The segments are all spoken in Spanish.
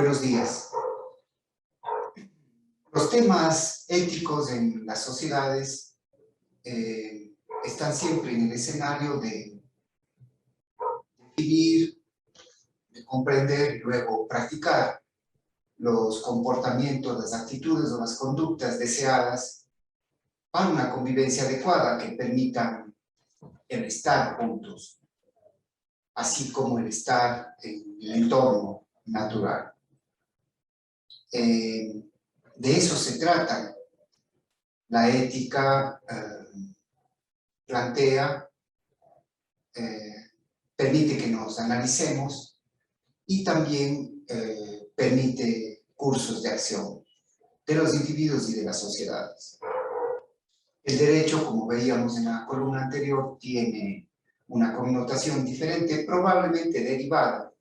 Buenos días. Los temas éticos en las sociedades están siempre en el escenario de definir, de comprender y luego practicar los comportamientos, las actitudes o las conductas deseadas para una convivencia adecuada que permitan el estar juntos, así como el estar en el entorno natural. De eso se trata. La ética plantea, permite que nos analicemos y también permite cursos de acción de los individuos y de las sociedades. El derecho, como veíamos en la columna anterior, tiene una connotación diferente, probablemente derivada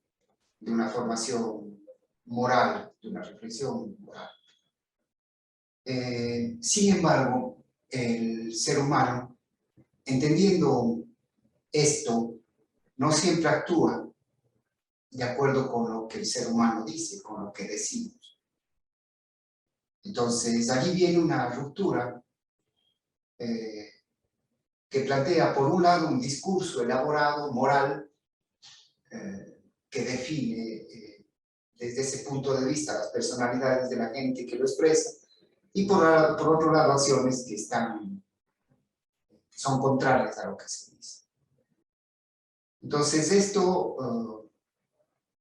de una formación moral, de una reflexión moral. Sin embargo, el ser humano, entendiendo esto, no siempre actúa de acuerdo con lo que el ser humano dice, con lo que decimos. Entonces, allí viene una ruptura que plantea, por un lado, un discurso elaborado, moral, que define desde ese punto de vista las personalidades de la gente que lo expresa, y por otro lado, acciones que son contrarias a lo que se dice. Entonces, esto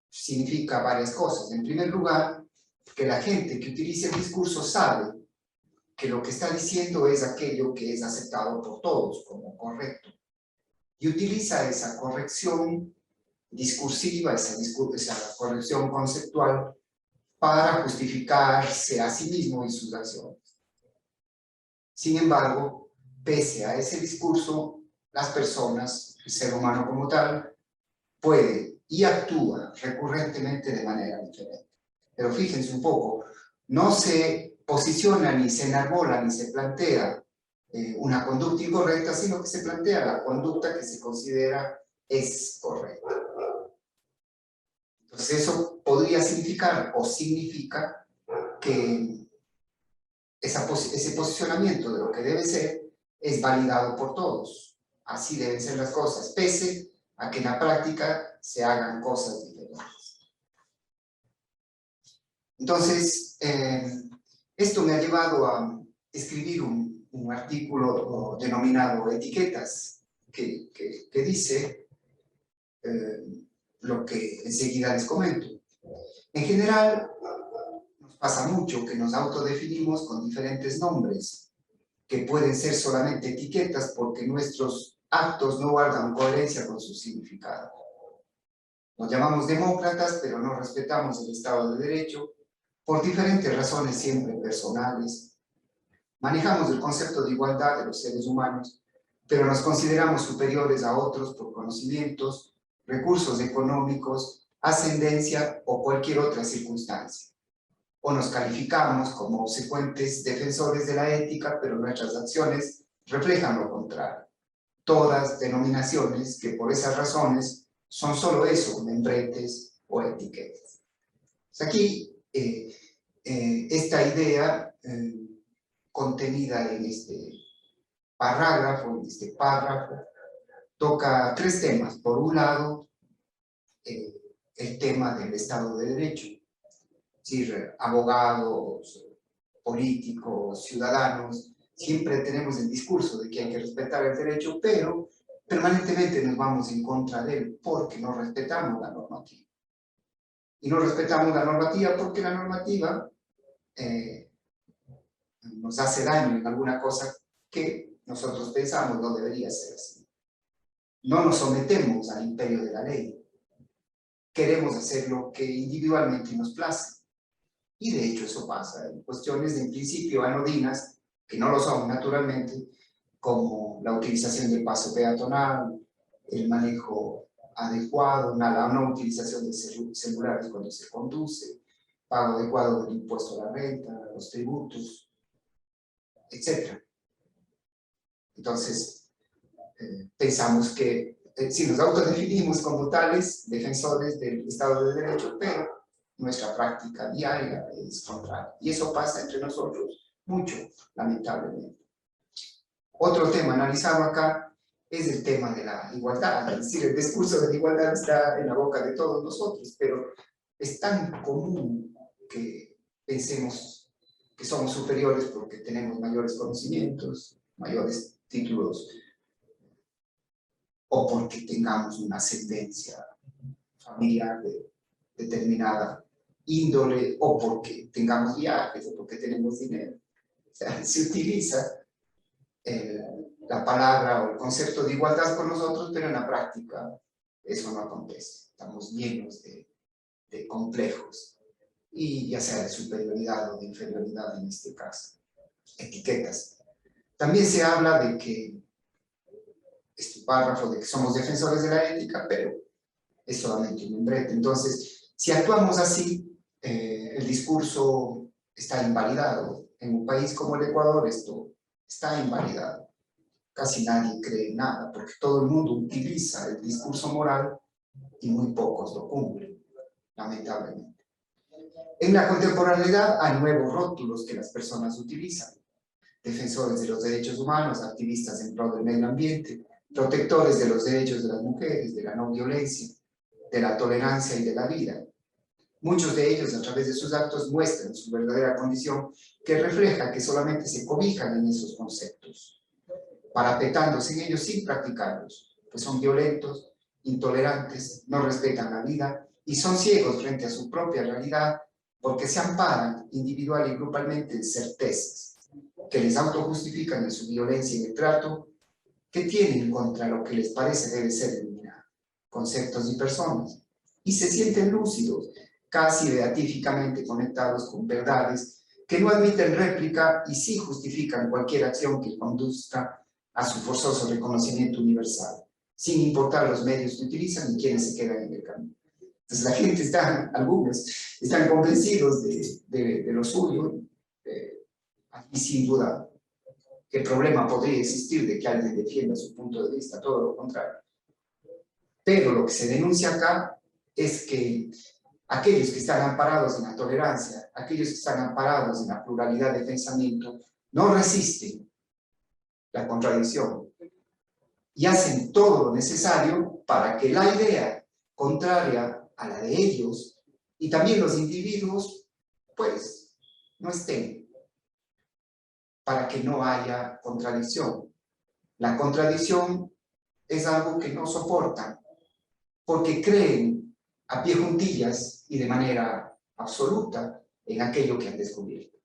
significa varias cosas. En primer lugar, que la gente que utiliza el discurso sabe que lo que está diciendo es aquello que es aceptado por todos como correcto. Y utiliza esa corrección discursiva, esa corrección conceptual, para justificarse a sí mismo y sus acciones. Sin embargo, pese a ese discurso, las personas, el ser humano como tal, puede y actúa recurrentemente de manera diferente. Pero fíjense un poco, no se posiciona, ni se enarbola, ni se plantea una conducta incorrecta, sino que se plantea la conducta que se considera es correcta. Entonces eso podría significar o significa que ese posicionamiento de lo que debe ser es validado por todos. Así deben ser las cosas, pese a que en la práctica se hagan cosas diferentes. Entonces, esto me ha llevado a escribir un artículo denominado Etiquetas, que dice lo que enseguida les comento. En general, nos pasa mucho que nos autodefinimos con diferentes nombres, que pueden ser solamente etiquetas porque nuestros actos no guardan coherencia con su significado. Nos llamamos demócratas, pero no respetamos el Estado de Derecho, por diferentes razones siempre personales. Manejamos el concepto de igualdad de los seres humanos, pero nos consideramos superiores a otros por conocimientos, recursos económicos, ascendencia o cualquier otra circunstancia. O nos calificamos como obsecuentes defensores de la ética, pero nuestras acciones reflejan lo contrario. Todas denominaciones que por esas razones son solo eso, membretes o etiquetas. Pues aquí, esta idea contenida en este párrafo, toca tres temas. Por un lado, el tema del Estado de Derecho, es decir, abogados, políticos, ciudadanos, siempre tenemos el discurso de que hay que respetar el derecho, pero permanentemente nos vamos en contra de él porque no respetamos la normativa. Y no respetamos la normativa porque la normativa nos hace daño en alguna cosa que nosotros pensamos no debería ser así. No nos sometemos al imperio de la ley. Queremos hacer lo que individualmente nos place. Y de hecho eso pasa en cuestiones de en principio anodinas, que no lo son naturalmente, como la utilización del paso peatonal, el manejo adecuado, la no utilización de celulares cuando se conduce, pago adecuado del impuesto a la renta, los tributos, etc. Entonces, pensamos que si nos autodefinimos como tales, defensores del Estado de Derecho, pero nuestra práctica diaria es contraria. Y eso pasa entre nosotros mucho, lamentablemente. Otro tema analizado acá es el tema de la igualdad. Es decir, el discurso de la igualdad está en la boca de todos nosotros, pero es tan común que pensemos que somos superiores porque tenemos mayores conocimientos, mayores títulos, o porque tengamos una ascendencia familiar de determinada índole, o porque tengamos viajes, o porque tenemos dinero. O sea, se utiliza la palabra o el concepto de igualdad con nosotros, pero en la práctica eso no acontece. Estamos llenos de complejos, y ya sea de superioridad o de inferioridad en este caso, etiquetas. También se habla de que, este párrafo de que somos defensores de la ética, pero es solamente un membrete. Entonces, si actuamos así, el discurso está invalidado. En un país como el Ecuador esto está invalidado. Casi nadie cree nada, porque todo el mundo utiliza el discurso moral y muy pocos lo cumplen, lamentablemente. En la contemporaneidad hay nuevos rótulos que las personas utilizan: defensores de los derechos humanos, activistas en pro del medio ambiente, protectores de los derechos de las mujeres, de la no violencia, de la tolerancia y de la vida. Muchos de ellos, a través de sus actos, muestran su verdadera condición, que refleja que solamente se cobijan en esos conceptos, parapetándose en ellos sin practicarlos, pues son violentos, intolerantes, no respetan la vida y son ciegos frente a su propia realidad, porque se amparan individual y grupalmente en certezas que les autojustifican en su violencia y el trato que tienen contra lo que les parece debe ser eliminado, conceptos y personas, y se sienten lúcidos, casi beatíficamente conectados con verdades que no admiten réplica y sí justifican cualquier acción que conduzca a su forzoso reconocimiento universal, sin importar los medios que utilizan y quienes se quedan en el camino. Entonces la gente algunos están convencidos de lo suyo, y sin duda ¿qué problema podría existir de que alguien defienda su punto de vista? Todo lo contrario. Pero lo que se denuncia acá es que aquellos que están amparados en la tolerancia, aquellos que están amparados en la pluralidad de pensamiento, no resisten la contradicción y hacen todo lo necesario para que la idea contraria a la de ellos y también los individuos, pues, no estén, para que no haya contradicción. La contradicción es algo que no soportan, porque creen a pie juntillas y de manera absoluta en aquello que han descubierto.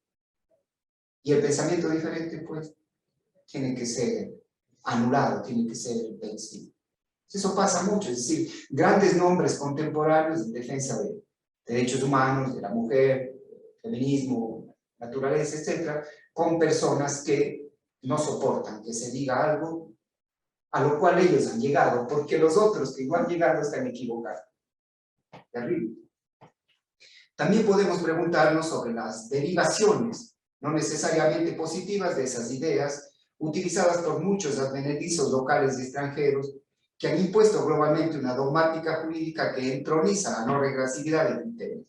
Y el pensamiento diferente, pues, tiene que ser anulado, tiene que ser vencido. Eso pasa mucho, es decir, grandes nombres contemporáneos en defensa de derechos humanos, de la mujer, feminismo, naturaleza, etc., con personas que no soportan que se diga algo a lo cual ellos han llegado, porque los otros que no han llegado están equivocados. Terrible. También podemos preguntarnos sobre las derivaciones, no necesariamente positivas, de esas ideas, utilizadas por muchos advenedizos locales y extranjeros, que han impuesto globalmente una dogmática jurídica que entroniza la no regresividad de criterios,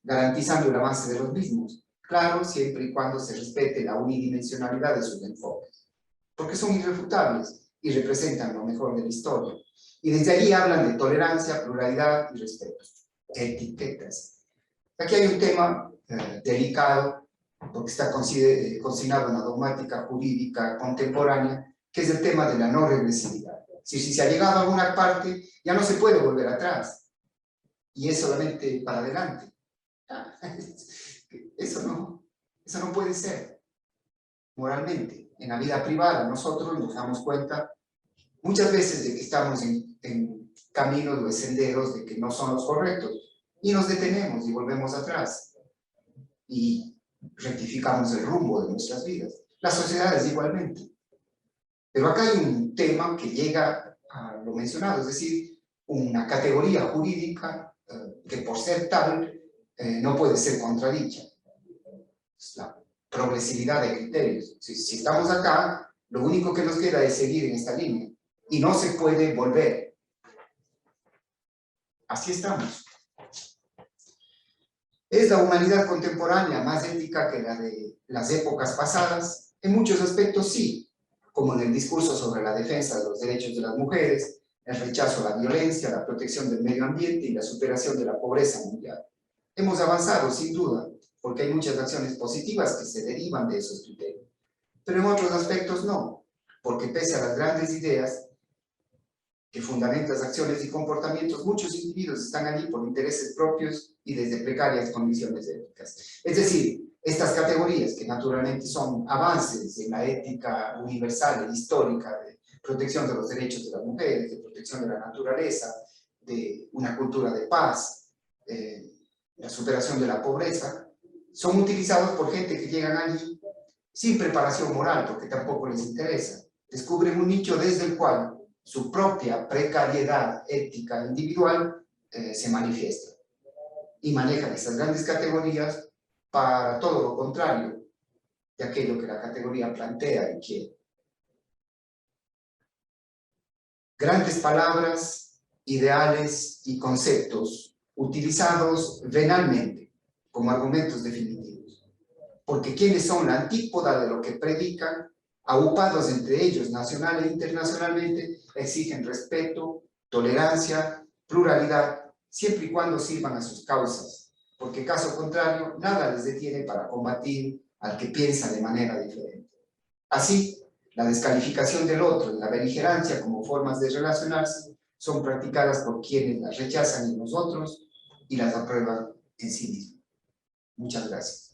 garantizando el avance de los mismos, claro, siempre y cuando se respete la unidimensionalidad de sus enfoques, porque son irrefutables y representan lo mejor de la historia. Y desde allí hablan de tolerancia, pluralidad y respeto. Etiquetas. Aquí hay un tema delicado, porque está consignado en la dogmática jurídica contemporánea, que es el tema de la no regresividad. Si se ha llegado a alguna parte, ya no se puede volver atrás, y es solamente para adelante. Eso no puede ser, moralmente. En la vida privada nosotros nos damos cuenta muchas veces de que estamos en caminos o senderos de que no son los correctos, y nos detenemos y volvemos atrás y rectificamos el rumbo de nuestras vidas. Las sociedades igualmente. Pero acá hay un tema que llega a lo mencionado, es decir, una categoría jurídica que por ser tal no puede ser contradicha. Es la progresividad de criterios. Si estamos acá, lo único que nos queda es seguir en esta línea y no se puede volver. Así estamos. ¿Es la humanidad contemporánea más ética que la de las épocas pasadas? En muchos aspectos sí, como en el discurso sobre la defensa de los derechos de las mujeres, el rechazo a la violencia, la protección del medio ambiente y la superación de la pobreza mundial. Hemos avanzado, sin duda, porque hay muchas acciones positivas que se derivan de esos criterios. Pero en otros aspectos no, porque pese a las grandes ideas que fundamentan las acciones y comportamientos, muchos individuos están allí por intereses propios y desde precarias condiciones éticas. Es decir, estas categorías, que naturalmente son avances en la ética universal e histórica de protección de los derechos de las mujeres, de protección de la naturaleza, de una cultura de paz, la superación de la pobreza, son utilizados por gente que llegan allí sin preparación moral, porque tampoco les interesa. Descubren un nicho desde el cual su propia precariedad ética individual se manifiesta. Y manejan esas grandes categorías para todo lo contrario de aquello que la categoría plantea y quiere. Grandes palabras, ideales y conceptos utilizados venalmente como argumentos definitivos. Porque quienes son la antípoda de lo que predican, aupados entre ellos nacional e internacionalmente, exigen respeto, tolerancia, pluralidad, siempre y cuando sirvan a sus causas, porque caso contrario, nada les detiene para combatir al que piensa de manera diferente. Así, la descalificación del otro y la beligerancia como formas de relacionarse son practicadas por quienes las rechazan en nosotros y las aprueban en sí mismos. Muchas gracias.